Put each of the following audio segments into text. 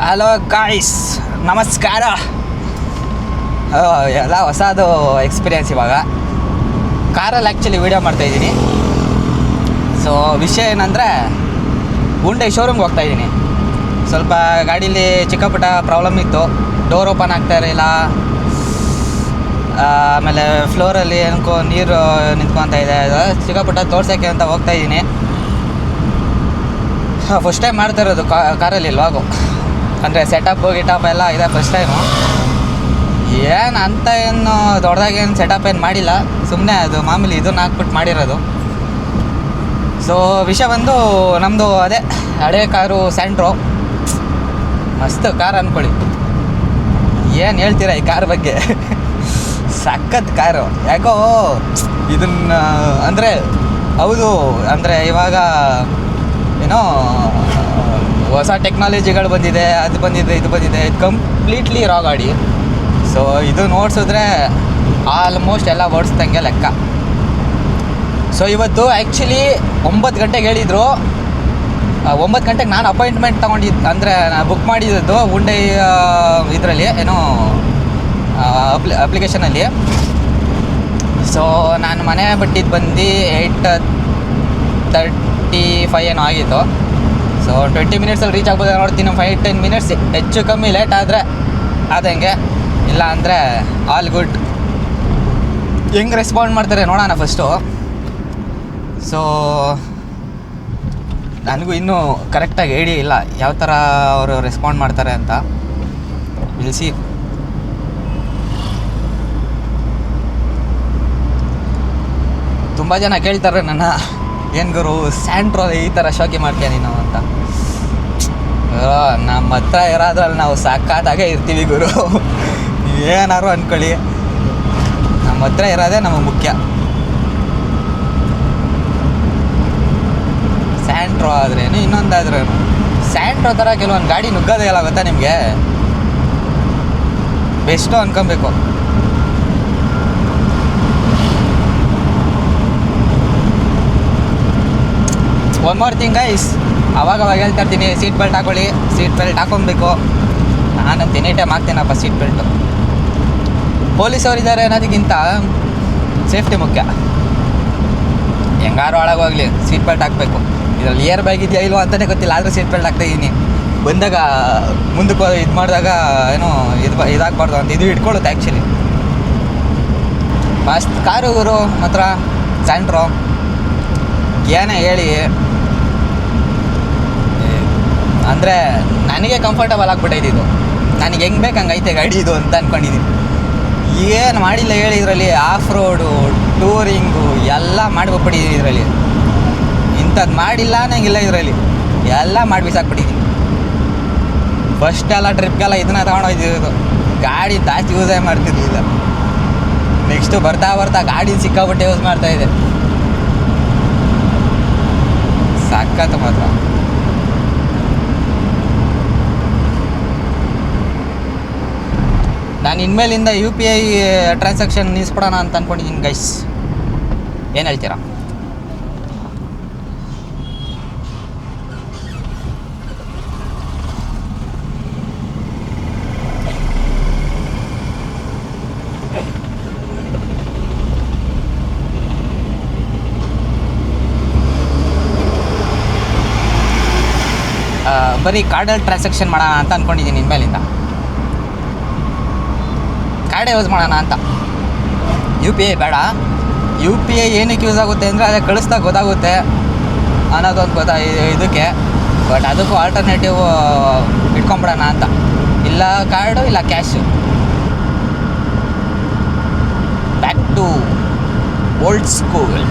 Hello guys, ನಮಸ್ಕಾರ. ಎಲ್ಲ ಹೊಸದು ಎಕ್ಸ್ಪೀರಿಯೆನ್ಸ್ ಇವಾಗ ಕಾರಲ್ಲಿ ಆ್ಯಕ್ಚುಲಿ ವೀಡಿಯೋ ಮಾಡ್ತಾಯಿದ್ದೀನಿ. ಸೊ ವಿಷಯ ಏನಂದರೆ, ಹುಂಡೈ ಶೋರೂಮ್ಗೆ ಹೋಗ್ತಾಯಿದ್ದೀನಿ. ಸ್ವಲ್ಪ ಗಾಡೀಲಿ ಚಿಕ್ಕ ಪುಟ್ಟ ಪ್ರಾಬ್ಲಮ್ ಇತ್ತು. ಡೋರ್ ಓಪನ್ ಆಗ್ತಾ ಇರಲಿಲ್ಲ, ಆಮೇಲೆ ಫ್ಲೋರಲ್ಲಿ ನೀರು ನಿಂತ್ಕೊತಾ ಇದೆ. ಚಿಕ್ಕ ಪುಟ್ಟ ತೋರ್ಸೋಕ್ಕೆ ಅಂತ ಹೋಗ್ತಾಯಿದ್ದೀನಿ. ಫಸ್ಟ್ ಟೈಮ್ ಮಾಡ್ತಾ ಇರೋದು ಕಾರಲ್ಲಿ ಇಲ್ವಾಗು, ಅಂದರೆ ಸೆಟಪ್ ಗಿಟಪ್ ಎಲ್ಲ ಇದೆ ಫಸ್ಟ್ ಟೈಮು. ಏನು ದೊಡ್ಡದಾಗೇನು ಸೆಟಪ್ ಏನು ಮಾಡಿಲ್ಲ, ಸುಮ್ಮನೆ ಅದು ಮಾಮೂಲಿ ಇದನ್ನು ಹಾಕ್ಬಿಟ್ಟು ಮಾಡಿರೋದು. ಸೊ ವಿಷಯ ಬಂದು, ನಮ್ಮದು ಅದೇ ಹಳೆ ಕಾರು ಸ್ಯಾಂಟ್ರೋ. ಮಸ್ತ್ ಕಾರ್ ಅಂದ್ಕೊಳ್ಳಿ. ಏನು ಹೇಳ್ತೀರಾ ಈ ಕಾರ್ ಬಗ್ಗೆ? ಸಖತ್ ಕಾರು. ಯಾಕೋ ಇದನ್ನು ಅಂದರೆ ಹೌದು, ಅಂದರೆ ಇವಾಗ ಏನೋ ಹೊಸ ಟೆಕ್ನಾಲಜಿಗಳು ಬಂದಿದೆ, ಅದು ಬಂದಿದೆ, ಇದು ಬಂದಿದೆ. ಇದು ಕಂಪ್ಲೀಟ್ಲಿ ರಾ ಗಾಡಿ. ಸೊ ಇದು ನೋಡ್ಸಿದ್ರೆ ಆಲ್ಮೋಸ್ಟ್ ಎಲ್ಲ ಓಡಿಸ್ದಂಗೆ ಲೆಕ್ಕ. ಸೊ ಇವತ್ತು ಆ್ಯಕ್ಚುಲಿ 9 ಗಂಟೆಗೆ ಹೇಳಿದರು. 9 ಗಂಟೆಗೆ ನಾನು ಅಪಾಯಿಂಟ್ಮೆಂಟ್ ತೊಗೊಂಡಿದ್ದು, ಅಂದರೆ ಬುಕ್ ಮಾಡಿದ್ದು ಹುಂಡೈ ಇದರಲ್ಲಿ ಏನೋ ಅಪ್ಲಿಕೇಶನಲ್ಲಿ. ಸೊ ನಾನು ಮನೆ ಬಿಟ್ಟಿದ್ದು ಬಂದು 8:35 ಏನೋ ಆಗಿತ್ತು. ಸೊ 20 ಮಿನಿಟ್ಸಲ್ಲಿ ರೀಚ್ ಆಗ್ಬೋದು ನೋಡ್ತೀನಿ. 5-10 ಮಿನಿಟ್ಸ್ ಹೆಚ್ಚು ಕಮ್ಮಿ ಲೇಟ್ ಆದರೆ ಆದಂಗೆ, ಇಲ್ಲ ಅಂದರೆ ಆಲ್ ಗುಡ್. ಹೆಂಗೆ ರೆಸ್ಪಾಂಡ್ ಮಾಡ್ತಾರೆ ನೋಡೋಣ ಫಸ್ಟು. ಸೊ ನನಗೂ ಇನ್ನೂ ಕರೆಕ್ಟಾಗಿ ಐಡಿಯಾ ಇಲ್ಲ ಯಾವ ಥರ ಅವರು ರೆಸ್ಪಾಂಡ್ ಮಾಡ್ತಾರೆ ಅಂತ. ನಿಲ್ಲಿಸಿ. ತುಂಬ ಜನ ಕೇಳ್ತಾರೆ ನನ್ನ, ಏನು ಗುರು ಸ್ಯಾಂಟ್ರೋ ಈ ಥರ ಶೋಕಿ ಮಾಡ್ತೀಯ ನೀನು ಅಂತ. ನಮ್ಮ ಹತ್ರ ಇರೋದ್ರಲ್ಲಿ ನಾವು ಸಾಕಾದಾಗೆ ಇರ್ತೀವಿ ಗುರು. ಏನಾರು ಅಂದ್ಕೊಳ್ಳಿ, ನಮ್ಮ ಹತ್ರ ಇರೋದೇ ನಮಗೆ ಮುಖ್ಯ. ಸ್ಯಾಂಟ್ರೋ ಆದ್ರೇನು ಇನ್ನೊಂದಾದ್ರೇನು, ಸ್ಯಾಂಟ್ರೋ ಥರ ಕೆಲವೊಂದು ಗಾಡಿ ನುಗ್ಗೋದೇ ಇಲ್ಲ ಗೊತ್ತಾ ನಿಮಗೆ? ಬೆಸ್ಟು ಅನ್ಕೊಬೇಕು. ಒನ್ ಮೋರ್ ಥಿಂಗ್ ಗೈಸ್, ಅವಾಗ ಹೇಳ್ತಾ ಇರ್ತೀನಿ, ಸೀಟ್ ಬೆಲ್ಟ್ ಹಾಕೊಳ್ಳಿ, ಸೀಟ್ ಬೆಲ್ಟ್ ಹಾಕೊಬೇಕು. ನಾನಂತ ಎನಿ ಟೈಮ್ ಹಾಕ್ತೀನಪ್ಪ ಸೀಟ್ ಬೆಲ್ಟು. ಪೊಲೀಸವರಿದ್ದಾರೆ ಅನ್ನೋದಕ್ಕಿಂತ ಸೇಫ್ಟಿ ಮುಖ್ಯ. ಹೆಂಗಾರು ಒಳಗೆ ಹೋಗಲಿ ಸೀಟ್ ಬೆಲ್ಟ್ ಹಾಕಬೇಕು. ಇದರಲ್ಲಿ ಏರ್ ಬ್ಯಾಗ್ ಇದೆಯಾ ಇಲ್ವೋ ಅಂತಲೇ ಗೊತ್ತಿಲ್ಲ, ಆದರೂ ಸೀಟ್ ಬೆಲ್ಟ್ ಹಾಕ್ತಾಯಿದ್ದೀನಿ. ಬಂದಾಗ ಮುಂದಕ್ಕೆ ಇದು ಮಾಡಿದಾಗ ಏನೋ ಇದಾಗಬಾರ್ದು ಅಂತ ಇದು ಇಟ್ಕೊಳ್ಳುತ್ತೆ ಆ್ಯಕ್ಚುಲಿ. ಮಸ್ತ್ ಕಾರು ಗುರು ಮಾತ್ರ ಸ್ಯಾಂಟ್ರೋ. ಏನೇ ಹೇಳಿ, ಅಂದರೆ ನನಗೆ ಕಂಫರ್ಟಬಲ್ ಆಗಿಬಿಟ್ಟೈತೆ ಇದು. ನನಗೆ ಹೆಂಗೆ ಬೇಕು ಹಂಗೆ ಐತೆ ಗಾಡಿ ಇದು ಅಂತ ಅಂದ್ಕೊಂಡಿದ್ದೀನಿ. ಏನು ಮಾಡಿಲ್ಲ ಹೇಳಿ ಇದರಲ್ಲಿ. ಆಫ್ ರೋಡು, ಟೂರಿಂಗು ಎಲ್ಲ ಮಾಡಿಬಿಟ್ಟಿದ್ದೀನಿ ಇದರಲ್ಲಿ. ಇಂಥದ್ದು ಮಾಡಿಲ್ಲ ಅನ್ನಂಗಿಲ್ಲ ಇದರಲ್ಲಿ, ಎಲ್ಲ ಮಾಡಿ ಬಿಸಾಕ್ಬಿಟ್ಟಿದ್ದೀನಿ. ಫಸ್ಟೆಲ್ಲ ಟ್ರಿಪ್ಗೆಲ್ಲ ಇದನ್ನ ತೊಗೊಂಡೋಗಿದ್ದು, ಗಾಡಿ ಜಾಸ್ತಿ ಯೂಸೇ ಮಾಡ್ತಿರ್ಲಿಲ್ಲ. ನೆಕ್ಸ್ಟು ಬರ್ತಾ ಬರ್ತಾ ಗಾಡಿ ಸಿಕ್ಕಾಬಿಟ್ಟೆ ಯೂಸ್ ಮಾಡ್ತಾಯಿದ್ದೆ. ಸಖತ್ ಮಾತ್ರ. ನಾನು ಇನ್ಮೇಲಿಂದ UPI ಟ್ರಾನ್ಸಾಕ್ಷನ್ ನಿಲ್ಲಿಸ್ಬಿಡೋಣ ಅಂತ ಅಂದ್ಕೊಂಡಿದ್ದೀನಿ ಗೈಸ್. ಏನು ಹೇಳ್ತೀರಾ? ಬರೀ ಕಾರ್ಡಲ್ಲಿ ಟ್ರಾನ್ಸಾಕ್ಷನ್ ಮಾಡೋಣ ಅಂತ ಅಂದ್ಕೊಂಡಿದ್ದೀನಿ. ಇನ್ಮೇಲಿಂದ ಕಾರ್ಡೇ ಯೂಸ್ ಮಾಡೋಣ ಅಂತ. UPI ಬೇಡ. UPI ಏನಕ್ಕೆ ಯೂಸ್ ಆಗುತ್ತೆ ಅಂದರೆ, ಅದೇ ಕಳಿಸ್ದಾಗ ಗೊತ್ತಾಗುತ್ತೆ ಅನ್ನೋದೊಂದು ಇದಕ್ಕೆ. ಬಟ್ ಅದಕ್ಕೂ ಆಲ್ಟರ್ನೇಟಿವ್ ಇಟ್ಕೊಂಬಿಡೋಣ ಅಂತ. ಇಲ್ಲ ಕಾರ್ಡು, ಇಲ್ಲ cash. Back to old school.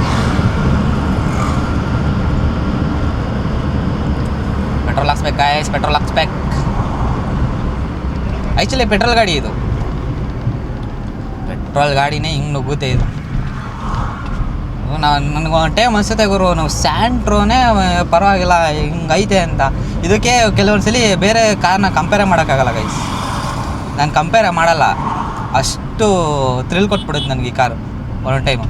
Petrol ಹಾಕ್ಸ್ಬೇಕು ಗಾಯ್ಸ್, ಪೆಟ್ರೋಲ್ ಹಾಕ್ಸ್ಬೇಕು. ಆ್ಯಕ್ಚುಲಿ ಪೆಟ್ರೋಲ್ ಗಾಡಿ ಇದು, ಪೆಟ್ರೋಲ್ ಗಾಡಿನೇ ಹಿಂಗೆ ನುಗ್ಗುತ್ತೆ ಇದು. ನನಗೆ ಒಂದು ಟೈಮ್ ಅನಿಸುತ್ತೆ ಗುರು, ನಾವು ಸ್ಯಾಂಟ್ರೋನೇ ಪರವಾಗಿಲ್ಲ ಹಿಂಗೈತೆ ಅಂತ. ಇದಕ್ಕೆ ಕೆಲವೊಂದು ಸಲ ಬೇರೆ ಕಾರ್ನ ಕಂಪೇರೇ ಮಾಡೋಕ್ಕಾಗಲ್ಲ ಗೈಸ್. ನಾನು ಕಂಪೇರೇ ಮಾಡಲ್ಲ, ಅಷ್ಟು ಥ್ರಿಲ್ ಕೊಟ್ಬಿಡುತ್ತೆ ನನಗೆ ಈ ಕಾರು ಒಂದೊಂದು ಟೈಮು.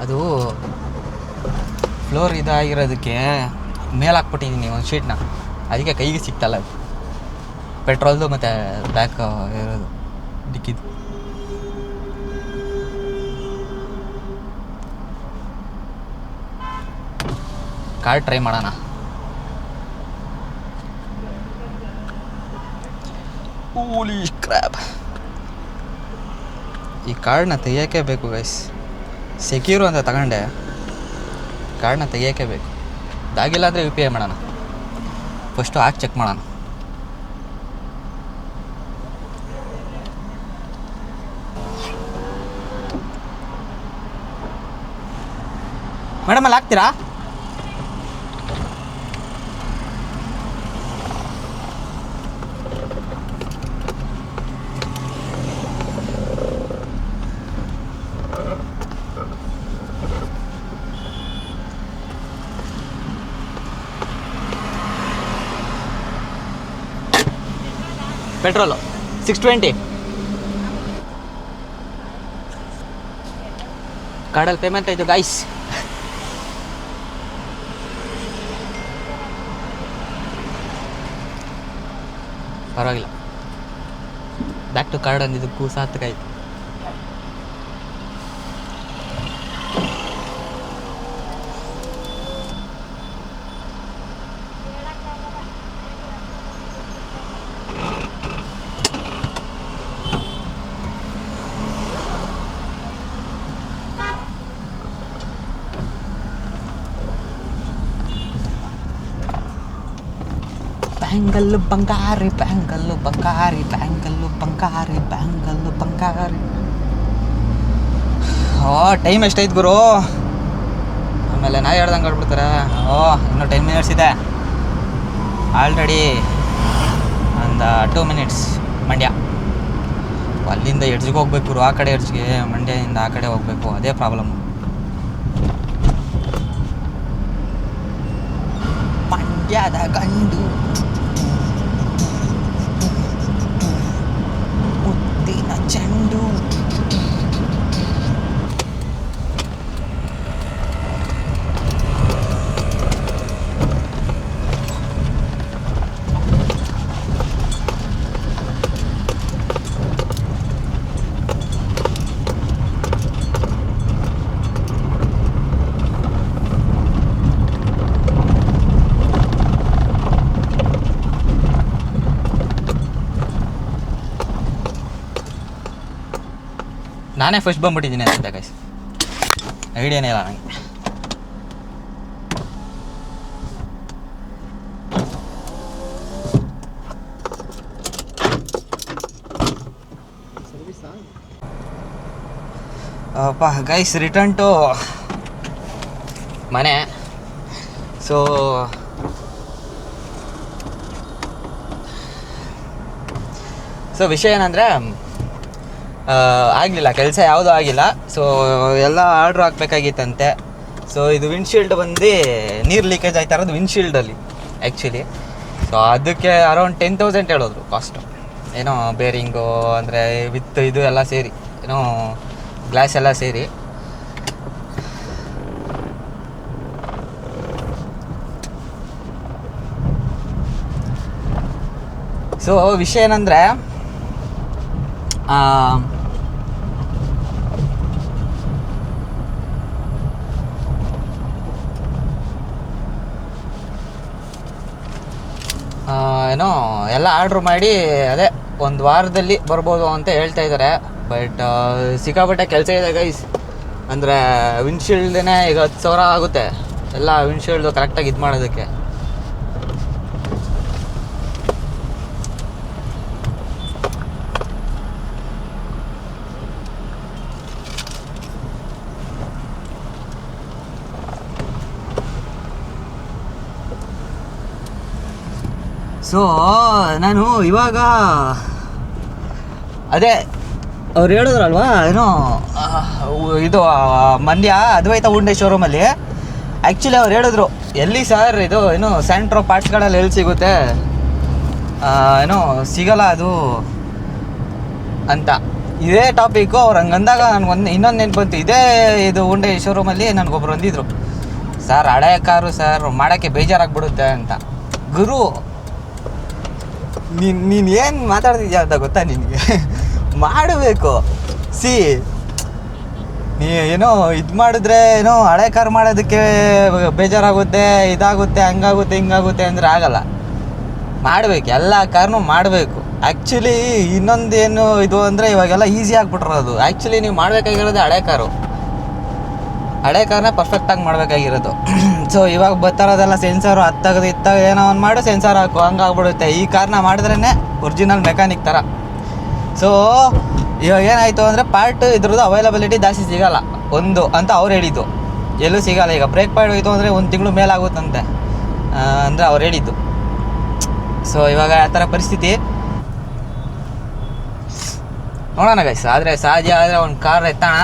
ಅದು ಫ್ಲೋರ್ ಇದಾಗಿರೋದಕ್ಕೆ ಮೇಲೆ ಹಾಕ್ಬಿಟ್ಟಿದ್ದೀನಿ ಒಂದು ಶೀಟ್ನ, ಅದಕ್ಕೆ ಕೈಗೆ ಸಿಗ್ತಲ್ಲ ಅದು ಪೆಟ್ರೋಲ್ದು ಮತ್ತು ಬ್ಯಾಕ್ ಇರೋದು ಡಿಕ್ಕಿದು. ಕಾರ್ ಟ್ರೈ ಮಾಡೋಣ. ಹೋಲಿ ಕ್ರ್ಯಾಪ್, ಈ ಕಾರ್ಡ್ನ ತೆಗಿಯೋಕ್ಕೆ ಬೇಕು ಗೈಸ್. ಸೆಕ್ಯೂರು ಅಂತ ತಗೊಂಡೆ, ಕಾರ್ಡ್ನ ತೆಗಿಯೋಕ್ಕೆ ಬೇಕು. ಅದಾಗಿಲ್ಲ ಅಂದರೆ ಯು ಪಿ ಐ ಮಾಡೋಣ. ಫಸ್ಟು ಹಾಕಿ ಚೆಕ್ ಮಾಡೋಣ. ಮೇಡಮ್ ಅಲ್ಲಿ ಹಾಕ್ತೀರಾ? ಪೆಟ್ರೋಲು 620. ಕಾರ್ಡಲ್ಲಿ ಪೇಮೆಂಟ್ ಆಯಿತು ಗೈಸ್. ಪರವಾಗಿಲ್ಲ, back to card ಅಂದಿದ್ದಕ್ಕೂ ಸಾರ್ಥಕಾಯ್ತು. Bangle Bangari, bangle Bangari, bangle Bangari, bangle Bangari. Time ಎಷ್ಟೈತೆ ಗುರು? ಆಮೇಲೆ ನಾ ಹೇಳ್ದಂಗೆ ಆಡ್ಬಿಡ್ತಾರೆ. ಇನ್ನೂ 10 ಮಿನಿಟ್ಸ್ ಇದೆ. ಆಲ್ರೆಡಿ ಒಂದು 2 ಮಿನಿಟ್ಸ್ ಮಂಡ್ಯ. ಅಲ್ಲಿಂದ ಎಡ್ಜ್ಗೆ ಹೋಗ್ಬೇಕು ಗುರು, ಆ ಕಡೆ ಎಡ್ಜ್ಗೆ. ಮಂಡ್ಯದಿಂದ ಆ ಕಡೆ ಹೋಗಬೇಕು, ಅದೇ ಪ್ರಾಬ್ಲಮ್ಮು. ಮಂಡ್ಯದ ಗಂಡು ಮುತ್ತಿನ ಚೆಂಡು. ನಾನೇ ಫಸ್ಟ್ ಬಂದ್ಬಿಟ್ಟಿದ್ದೀನಿ ಅಂತ ಗೈಸ್, ಐಡಿಯಾನೇ ಇಲ್ಲ ನನಗೆ. ಅಪ್ಪ ಗೈಸ್, ರಿಟರ್ನ್ ಟು ಮನೆ. ಸೊ ವಿಷಯ ಏನಂದರೆ, ಆಗಲಿಲ್ಲ ಕೆಲಸ, ಯಾವುದೂ ಆಗಿಲ್ಲ. ಸೊ ಎಲ್ಲ ಆರ್ಡ್ರ್ ಹಾಕ್ಬೇಕಾಗಿತ್ತಂತೆ. ಸೊ ಇದು ವಿಂಡ್ಶೀಲ್ಡ್ ಬಂದು ನೀರು ಲೀಕೇಜ್ ಆಯ್ತಾ ಇರೋದು ವಿಂಡ್ಶೀಲ್ಡಲ್ಲಿ ಆ್ಯಕ್ಚುಲಿ. ಸೊ ಅದಕ್ಕೆ ಅರೌಂಡ್ 10,000 ಹೇಳಿದ್ರು ಕಾಸ್ಟು. ಏನೋ ಬೇರಿಂಗು ಅಂದರೆ ವಿತ್ ಇದು ಎಲ್ಲ ಸೇರಿ, ಏನೋ ಗ್ಲಾಸ್ ಎಲ್ಲ ಸೇರಿ. ಸೊ ವಿಷಯ ಏನಂದರೆ, ಏನೋ ಎಲ್ಲ ಆರ್ಡ್ರ್ ಮಾಡಿ ಅದೇ 1 ವಾರದಲ್ಲಿ ಬರ್ಬೋದು ಅಂತ ಹೇಳ್ತಾ ಇದ್ದಾರೆ. ಬಟ್ ಸಿಕ್ಕಾಪಟ್ಟೆ ಕೆಲಸ ಇದೆ ಗೈಸ್. ಅಂದರೆ ವಿಂಡ್ಶೀಲ್ಡೇ ಈಗ 10,000 ಆಗುತ್ತೆ ಎಲ್ಲ ವಿಂಡ್ಶೀಲ್ಡು ಕರೆಕ್ಟಾಗಿ ಇದು ಮಾಡೋದಕ್ಕೆ. ಸೊ ನಾನು ಇವಾಗ ಅದೇ ಅವ್ರು ಹೇಳಿದ್ರಲ್ವಾ, ಏನೋ ಇದು ಮಂಡ್ಯ ಅದ್ವೈತ ಉಂಡೆ ಶೋರೂಮಲ್ಲಿ. ಆ್ಯಕ್ಚುಲಿ ಅವ್ರು ಹೇಳಿದ್ರು, ಎಲ್ಲಿ ಸರ್ ಇದು ಏನೋ ಸ್ಯಾಂಟ್ರೋ ಪಾರ್ಟ್ಸ್ಗಳಲ್ಲಿ ಎಲ್ಲಿ ಸಿಗುತ್ತೆ, ಏನೋ ಸಿಗಲ್ಲ ಅದು ಅಂತ. ಇದೇ ಟಾಪಿಕ್ಕು ಅವ್ರು ಹಂಗೆ ಅಂದಾಗ ನನಗೆ ಇನ್ನೊಂದು ನೆನ್ಪು ಬಂತು. ಇದೇ ಇದು ಉಂಡೆ ಶೋರೂಮಲ್ಲಿ ನನಗೊಬ್ರು ಅಂದಿದ್ರು, ಸರ್ ಹಳೆ ಕಾರು ಸರ್ ಮಾಡೋಕ್ಕೆ ಬೇಜಾರಾಗ್ಬಿಡುತ್ತೆ ಅಂತ. ಗುರು ನೀನು ಏನು ಮಾತಾಡ್ತಿದ್ಯಾ ಅಂತ ಗೊತ್ತಾ ನಿನಗೆ? ಮಾಡಬೇಕು. ಸಿ ನೀ ಏನೋ ಇದು ಮಾಡಿದ್ರೆ ಏನೋ ಹಳೆ ಕಾರು ಮಾಡೋದಕ್ಕೆ ಬೇಜಾರಾಗುತ್ತೆ, ಇದಾಗುತ್ತೆ, ಹಂಗಾಗುತ್ತೆ ಹಿಂಗಾಗುತ್ತೆ ಅಂದರೆ ಆಗಲ್ಲ. ಮಾಡಬೇಕು, ಎಲ್ಲ ಕಾರ್ನೂ ಮಾಡಬೇಕು. ಆ್ಯಕ್ಚುಲಿ ಇನ್ನೊಂದೇನು ಇದು ಅಂದರೆ ಇವಾಗೆಲ್ಲ ಈಸಿ ಆಗಿಬಿಟ್ರೋದು. ಆ್ಯಕ್ಚುಲಿ ನೀವು ಮಾಡಬೇಕಾಗಿರೋದು ಹಳೆ ಕಾರ್ನ ಪರ್ಫೆಕ್ಟಾಗಿ ಮಾಡಬೇಕಾಗಿರೋದು. ಸೊ ಇವಾಗ ಬರ್ತಾರೋದೆಲ್ಲ ಸೆನ್ಸರು ಹತ್ತಾಗದು ಇತ್ತಾಗ ಏನೋ ಒಂದು ಮಾಡು, ಸೆನ್ಸರ್ ಹಾಕು, ಹಂಗಾಗ್ಬಿಡುತ್ತೆ. ಈ ಕಾರ್ನ ಮಾಡಿದ್ರೇ ಒರಿಜಿನಲ್ ಮೆಕ್ಯಾನಿಕ್ ಥರ. ಸೊ ಇವಾಗ ಏನಾಯಿತು ಅಂದರೆ ಪಾರ್ಟ್ ಇದ್ರದ್ದು ಅವೈಲಬಿಲಿಟಿ ಜಾಸ್ತಿ ಸಿಗೋಲ್ಲ ಒಂದು ಅಂತ ಅವ್ರು ಹೇಳಿದ್ದು. ಎಲ್ಲೂ ಸಿಗೋಲ್ಲ. ಈಗ ಬ್ರೇಕ್ ಪ್ಯಾಡ್ ಹೋಯ್ತು ಅಂದರೆ 1 ತಿಂಗಳು ಮೇಲಾಗುತ್ತಂತೆ ಅಂದರೆ ಅವ್ರು ಹೇಳಿದ್ದು. ಸೊ ಇವಾಗ ಆ ಥರ ಪರಿಸ್ಥಿತಿ ನೋಡೋಣ ಗೈಸ್. ಆದರೆ ಸಾಧ್ಯ ಆದರೆ ಒಂದು ಕಾರ್ ಎತ್ತೋಣ.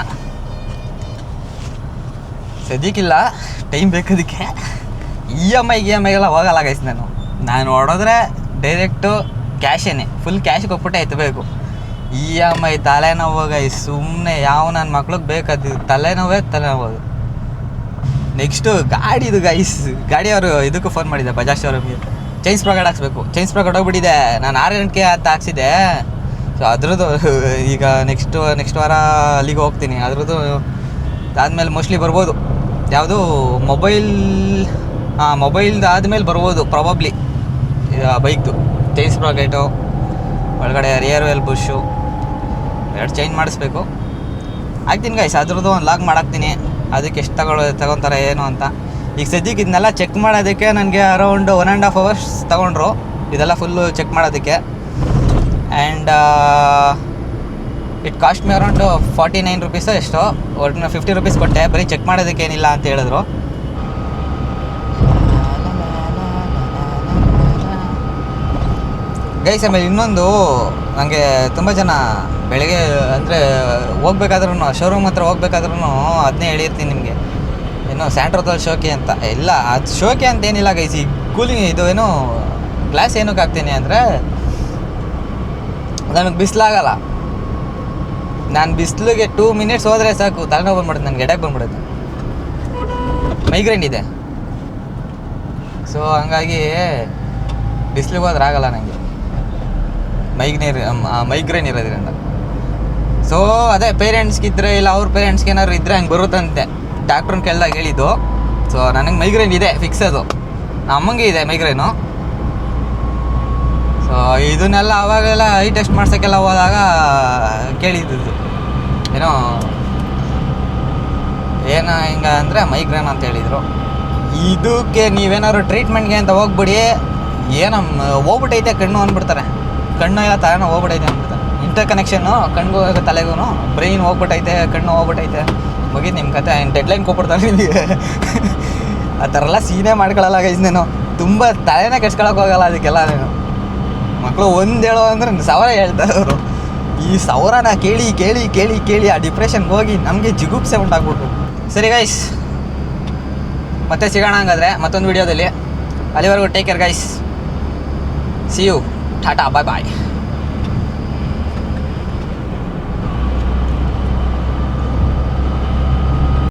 ಸದ್ಯಕ್ಕಿಲ್ಲ, ಟೈಮ್ ಬೇಕದಕ್ಕೆ. ಇ ಎಮ್ ಐಗೆಲ್ಲ ಹೋಗಲ್ಲ ಗೈಸ್. ನಾನು ಹೊಡೋದ್ರೆ ಡೈರೆಕ್ಟು ಕ್ಯಾಶೇನೆ, ಫುಲ್ ಕ್ಯಾಶ್ಗೆ ಹೋಗ್ಬಿಟ್ಟೆ ಎತ್ತಬೇಕು. ಇ ಎಮ್ ಐ ತಲೆನೋವು ಗೈಸ್. ಸುಮ್ಮನೆ ಯಾವ ನನ್ನ ಮಕ್ಳಿಗೆ ಬೇಕದು ತಲೆನೋವು. ನೆಕ್ಸ್ಟು ಗಾಡಿದು ಗೈಸ್. ಗಾಡಿಯವರು ಇದಕ್ಕೂ ಫೋನ್ ಮಾಡಿದ್ದೆ, ಬಜಾಜ್ ಶೋರೂಮ್ಗೆ. ಚೈನ್ ಸ್ಪ್ರಾಕೆಟ್ ಹಾಕ್ಸ್ಬೇಕು. ಚೈನ್ ಸ್ಪ್ರಾಕೆಟ್ ಹೋಗ್ಬಿಟ್ಟಿದೆ. ನಾನು 6 ಗಂಟೆಗೆ ಅಂತ ಹಾಕ್ಸಿದ್ದೆ. ಸೊ ಅದ್ರದ್ದು ಈಗ ನೆಕ್ಸ್ಟ್ ವಾರ ಅಲ್ಲಿಗೆ ಹೋಗ್ತೀನಿ. ಅದ್ರದ್ದು ಅದಾದಮೇಲೆ ಮೋಸ್ಟ್ಲಿ ಬರ್ಬೋದು. ಯಾವುದು ಮೊಬೈಲ್ದು ಆದಮೇಲೆ ಬರ್ಬೋದು ಪ್ರಾಬಬ್ಲಿ ಬೈಕ್ದು. ಚೈನ್ ಸ್ಪ್ರಾಕೆಟು, ಒಳಗಡೆ ರಿಯರ್ ವೆಲ್ ಬುಷು 2 ಚೇಂಜ್ ಮಾಡಿಸ್ಬೇಕು. ಆಗ್ತೀನಿ ಗೈಸ್. ಅದ್ರದ್ದು ಒಂದು ಲಾಗ್ ಮಾಡಾಕ್ತೀನಿ. ಅದಕ್ಕೆ ಎಷ್ಟು ತಗೊತಾರೆ ಏನು ಅಂತ. ಈಗ ಸದ್ಯಕ್ಕೆ ಇದನ್ನೆಲ್ಲ ಚೆಕ್ ಮಾಡೋದಕ್ಕೆ ನನಗೆ ಅರೌಂಡ್ 1.5 hours ತೊಗೊಂಡ್ರು. ಇದೆಲ್ಲ ಫುಲ್ಲು ಚೆಕ್ ಮಾಡೋದಕ್ಕೆ. And it cost me around 49 rupees ಎಷ್ಟೋ. ಒಟ್ಟು 50 rupees ಕೊಟ್ಟೆ ಬರೀ ಚೆಕ್ ಮಾಡೋದಕ್ಕೆ, ಏನಿಲ್ಲ ಅಂತ ಹೇಳಿದ್ರು. ಗೈಸ್ ಆಮೇಲೆ ಇನ್ನೊಂದು, ನನಗೆ ತುಂಬ ಜನ ಬೆಳಗ್ಗೆ ಅಂದರೆ ಹೋಗ್ಬೇಕಾದ್ರೂ, ಶೋರೂಮ್ ಹತ್ರ ಹೋಗ್ಬೇಕಾದ್ರೂ ಅದನ್ನೇ ಹೇಳಿರ್ತೀನಿ ನಿಮಗೆ, ಏನೋ ಸ್ಯಾಂಟ್ರೋದಲ್ಲಿ ಶೋಕಿ ಅಂತ. ಇಲ್ಲ, ಅದು ಶೋಕಿ ಅಂತ ಏನಿಲ್ಲ ಗೈಸ್. ಈ ಕೂಲಿಂಗ್ ಇದು ಏನೋ ಗ್ಲಾಸ್ ಏನಕ್ಕೆ ಹಾಕ್ತೀನಿ ಅಂದರೆ ನನಗೆ ಬಿಸಿಲಾಗಲ್ಲ. ನಾನು ಬಿಸಿಲಿಗೆ 2 minutes ಹೋದರೆ ಸಾಕು ತಲೆನೋವು ಬಂದ್ಬಿಡುತ್ತೆ, ನನಗೆ ಎಡೆಗೆ ಬಂದ್ಬಿಡುತ್ತೆ. ಮೈಗ್ರೇನ್ ಇದೆ. ಸೊ ಹಂಗಾಗಿ ಬಿಸಿಲಿಗೆ ಹೋದ್ರೆ ಆಗಲ್ಲ ನನಗೆ, ಮೈಗ್ರೇನ್ ಇರೋದ್ರಿಂದ. ಸೊ ಅದೇ ಪೇರೆಂಟ್ಸ್ಗಿದ್ರೆ ಇಲ್ಲ ಅವ್ರ ಪೇರೆಂಟ್ಸ್ಗೆ ಏನಾದ್ರು ಇದ್ದರೆ ಹಂಗೆ ಬರುತ್ತಂತೆ. ಡಾಕ್ಟ್ರನ್ನ ಕೇಳಿದಾಗ ಹೇಳಿದ್ದು. ಸೊ ನನಗೆ ಮೈಗ್ರೇನ್ ಇದೆ ಫಿಕ್ಸ್. ಅದು ಅಮ್ಮಂಗೆ ಇದೆ ಮೈಗ್ರೇನು. ಸೊ ಇದನ್ನೆಲ್ಲ ಅವಾಗೆಲ್ಲ ಐ ಟೆಸ್ಟ್ ಮಾಡ್ಸೋಕ್ಕೆಲ್ಲ ಹೋದಾಗ ಕೇಳಿದ್ದು, ಏನೋ ಹಿಂಗೆ ಅಂದರೆ ಮೈಗ್ರೇನ್ ಅಂತ ಹೇಳಿದರು. ಇದಕ್ಕೆ ನೀವೇನಾದ್ರು ಟ್ರೀಟ್ಮೆಂಟ್ಗೆ ಅಂತ ಹೋಗ್ಬಿಡಿ, ಏನೋ ಹೋಗ್ಬಿಟ್ಟೈತೆ ಕಣ್ಣು ಅಂದ್ಬಿಡ್ತಾರೆ. ಕಣ್ಣು ಎಲ್ಲ ತಲೆನೋ ಹೋಗ್ಬಿಟ್ಟೈತೆ ಅಂದ್ಬಿಡ್ತಾರೆ. ಇಂಟರ್ ಕನೆಕ್ಷನ್ನು ಕಣ್ಣಿಗೂ ತಲೆಗೂ, ಬ್ರೈನ್ ಹೋಗ್ಬಿಟ್ಟೈತೆ, ಕಣ್ಣು ಹೋಗ್ಬಿಟ್ಟೈತೆ, ಮುಗೀತು ನಿಮ್ಮ ಕತೆ. ಡೆಡ್ಲೈನ್ ಕೊಟ್ಬಿಡ್ತಾರೆ ನಿಮಗೆ. ಆ ಥರ ಎಲ್ಲ ಸೀನೇ ಮಾಡ್ಕೊಳ್ಳಲ್ಲ ಗೈಸ್. ನಾನು ತುಂಬ ತಲೆನೇ ಕೆಡ್ಸ್ಕೊಳಕ್ಕೆ ಹೋಗಲ್ಲ ಅದಕ್ಕೆಲ್ಲ. ನಾನು ಮಕ್ಕಳು ಒಂದು ಹೇಳೋ ಅಂದರೆ 1000 ಹೇಳ್ತಾರೆ ಅವರು. ಈ 1000ನ ಕೇಳಿ ಕೇಳಿ ಕೇಳಿ ಕೇಳಿ ಆ ಡಿಪ್ರೆಷನ್ಗೆ ಹೋಗಿ ನಮಗೆ ಜಿಗುಪ್ಸೆ ಉಂಟಾಗ್ಬಿಟ್ಟು. ಸರಿ ಗೈಸ್, ಮತ್ತೆ ಸಿಗೋಣ ಹಂಗಾದ್ರೆ ಮತ್ತೊಂದು ವೀಡಿಯೋದಲ್ಲಿ. ಅಲ್ಲಿವರೆಗೂ take care guys. See you, tata, bye bye.